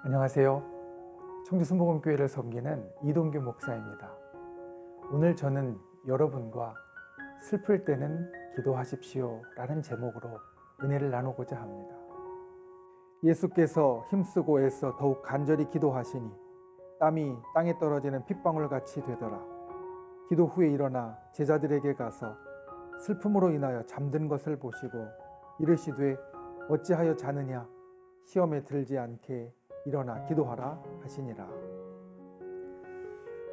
안녕하세요. 청주순복음교회를 섬기는 이동규 목사입니다. 오늘 저는 여러분과 슬플 때는 기도하십시오 라는 제목으로 은혜를 나누고자 합니다. 예수께서 힘쓰고 애써 더욱 간절히 기도하시니 땀이 땅에 떨어지는 핏방울같이 되더라. 기도 후에 일어나 제자들에게 가서 슬픔으로 인하여 잠든 것을 보시고 이르시되 어찌하여 자느냐, 시험에 들지 않게 일어나 기도하라 하시니라.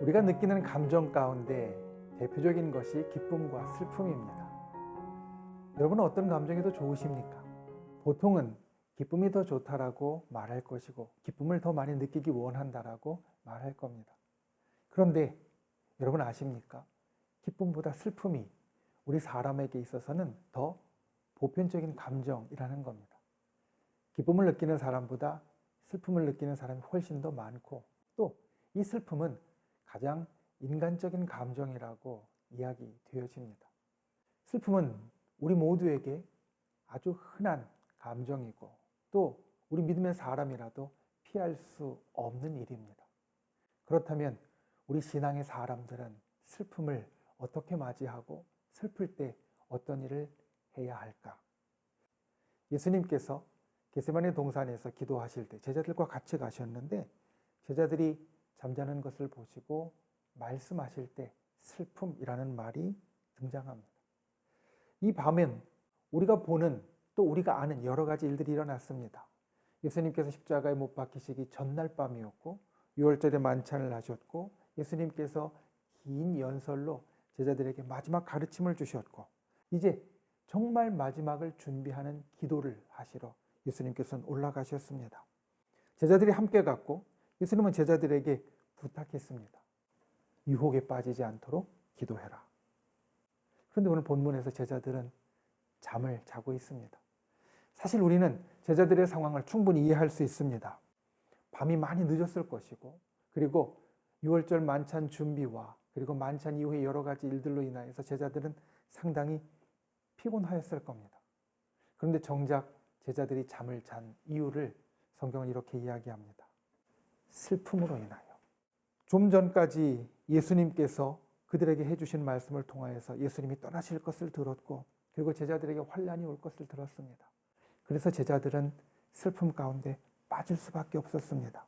우리가 느끼는 감정 가운데 대표적인 것이 기쁨과 슬픔입니다. 여러분은 어떤 감정이 더 좋으십니까? 보통은 기쁨이 더 좋다라고 말할 것이고 기쁨을 더 많이 느끼기 원한다라고 말할 겁니다. 그런데 여러분 아십니까? 기쁨보다 슬픔이 우리 사람에게 있어서는 더 보편적인 감정이라는 겁니다. 기쁨을 느끼는 사람보다 슬픔을 느끼는 사람이 훨씬 더 많고, 또 이 슬픔은 가장 인간적인 감정이라고 이야기되어집니다. 슬픔은 우리 모두에게 아주 흔한 감정이고, 또 우리 믿음의 사람이라도 피할 수 없는 일입니다. 그렇다면 우리 신앙의 사람들은 슬픔을 어떻게 맞이하고 슬플 때 어떤 일을 해야 할까? 예수님께서 겟세마네 동산에서 기도하실 때 제자들과 같이 가셨는데, 제자들이 잠자는 것을 보시고 말씀하실 때 슬픔이라는 말이 등장합니다. 이 밤엔 우리가 보는, 또 우리가 아는 여러 가지 일들이 일어났습니다. 예수님께서 십자가에 못 박히시기 전날 밤이었고, 유월절에 만찬을 하셨고, 예수님께서 긴 연설로 제자들에게 마지막 가르침을 주셨고, 이제 정말 마지막을 준비하는 기도를 하시러 예수님께서는 올라가셨습니다. 제자들이 함께 갔고, 예수님은 제자들에게 부탁했습니다. 유혹에 빠지지 않도록 기도해라. 그런데 오늘 본문에서 제자들은 잠을 자고 있습니다. 사실 우리는 제자들의 상황을 충분히 이해할 수 있습니다. 밤이 많이 늦었을 것이고, 그리고 유월절 만찬 준비와 그리고 만찬 이후의 여러 가지 일들로 인하여서 제자들은 상당히 피곤하였을 겁니다. 그런데 정작 제자들이 잠을 잔 이유를 성경은 이렇게 이야기합니다. 슬픔으로 인하여. 좀 전까지 예수님께서 그들에게 해주신 말씀을 통하여서 예수님이 떠나실 것을 들었고, 그리고 제자들에게 환난이 올 것을 들었습니다. 그래서 제자들은 슬픔 가운데 빠질 수밖에 없었습니다.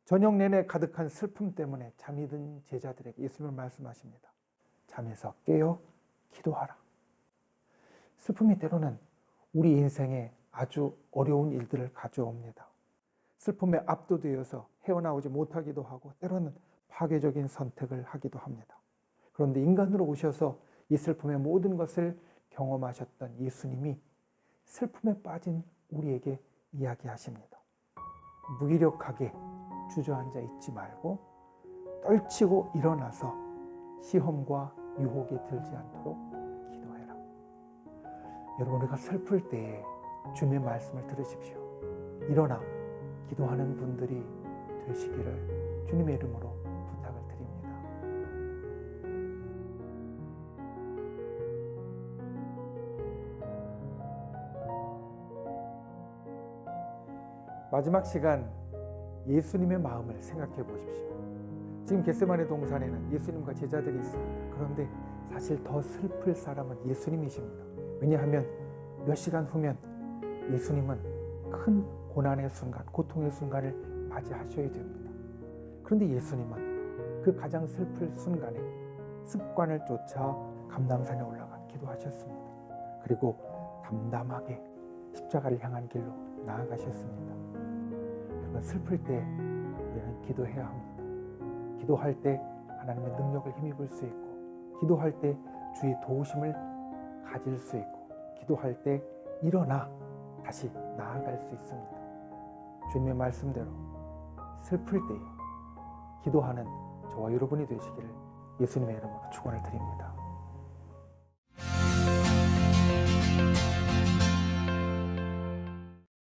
저녁 내내 가득한 슬픔 때문에 잠이 든 제자들에게 예수님은 말씀하십니다. 잠에서 깨어 기도하라. 슬픔이 때로는 우리 인생에 아주 어려운 일들을 가져옵니다. 슬픔에 압도되어서 헤어나오지 못하기도 하고, 때로는 파괴적인 선택을 하기도 합니다. 그런데 인간으로 오셔서 이 슬픔의 모든 것을 경험하셨던 예수님이 슬픔에 빠진 우리에게 이야기하십니다. 무기력하게 주저앉아 있지 말고 떨치고 일어나서 시험과 유혹에 들지 않도록 기도해라. 여러분, 우리가 슬플 때 주님의 말씀을 들으십시오. 일어나 기도하는 분들이 되시기를 주님의 이름으로 부탁을 드립니다. 마지막 시간, 예수님의 마음을 생각해 보십시오. 지금 겟세마네 동산에는 예수님과 제자들이 있습니다. 그런데 사실 더 슬플 사람은 예수님이십니다. 왜냐하면 몇 시간 후면 예수님은 큰 고난의 순간, 고통의 순간을 맞이하셔야 됩니다. 그런데 예수님은 그 가장 슬플 순간에 습관을 쫓아 감람산에 올라가 기도하셨습니다. 그리고 담담하게 십자가를 향한 길로 나아가셨습니다. 여러분, 슬플 때 우리는 기도해야 합니다. 기도할 때 하나님의 능력을 힘입을 수 있고, 기도할 때 주의 도우심을 가질 수 있고, 기도할 때 일어나 다시 나아갈 수 있습니다. 주님의 말씀대로 슬플 때에 기도하는 저와 여러분이 되시기를 예수님의 이름으로 축원을 드립니다.